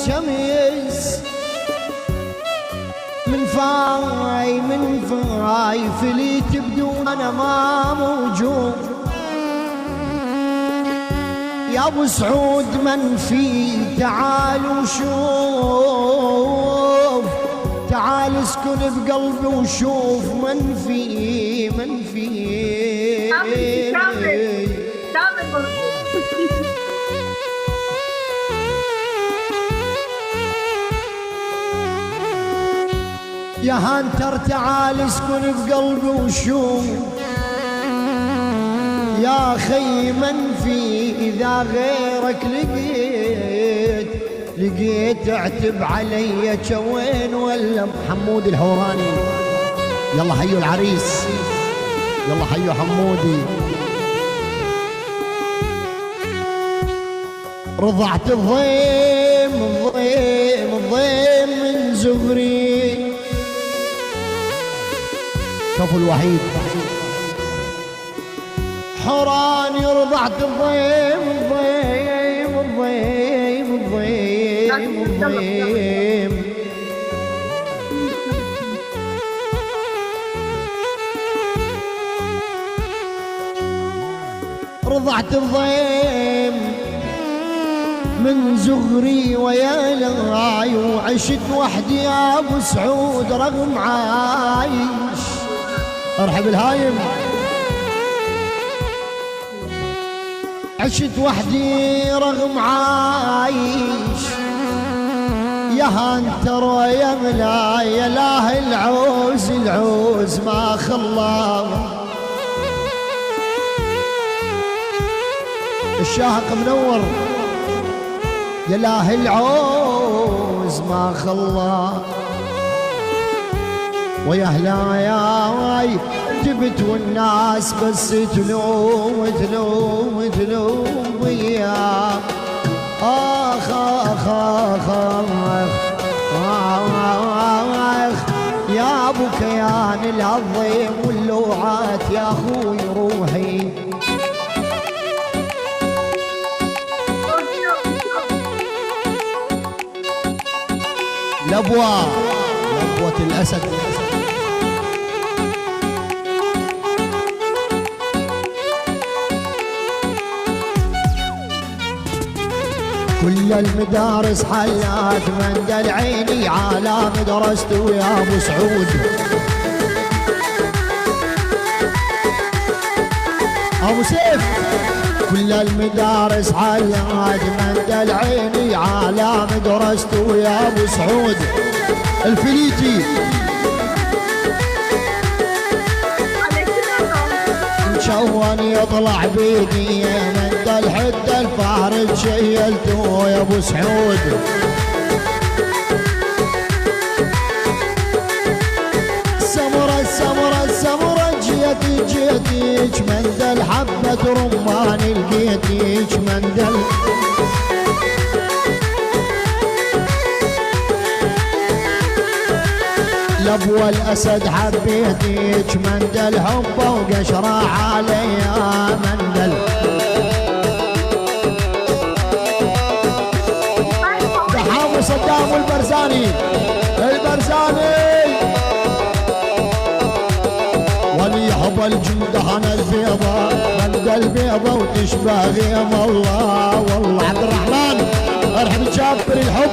شمس من فاي فليت بدون انا ما موجود. يا ابو سعود من في تعال وشوف، تعال اسكن بقلبي وشوف من في يا هانتر تعال اسكن بقلبي وشوف يا خي من في. إذا غيرك لقيت اعتب علي وين ولا حمود الحوراني. يلا حيوا العريس، يلا حيوا حمودي. رضعت الضيم من زغري. شوفوا الوحيد حوراني رضعت الضيم رضعت الضيم من زغري ويا لغاي. وعشت وحدي يا ابو سعود رغم عايش. ارحب الهايم. عشت وحدي رغم عايش يا هانتر ويا ملاي. يا لاه العوز ما خلاه. الشاهق منور. يا لاه العوز ما خلاه. ويا هلاي جبت والناس بس تلوم وياك. آخ يا ابو كيان العظيم واللوعات يا اخوي روحي. لبوة الاسد. كل المدارس حلات مندل عيني على مدرسته يا ابو سعود. ابو سيف. كل المدارس حلات مندل عيني على مدرسته يا ابو سعود. الفليتي مشون يطلع بيدي من الحد الفارد شيلته يا ابو سعود. السمرة جيتيك مندل حبة رمان لقيتيك مندل. لابو الاسد حبيتيك مندل حبه وقشره عليا مندل. دحام وصدام والبرزاني ولي حب الجند هنا البيضة مندل بيضة وتشبه غيم. الله عبد الرحمن ارحب جابر الحب.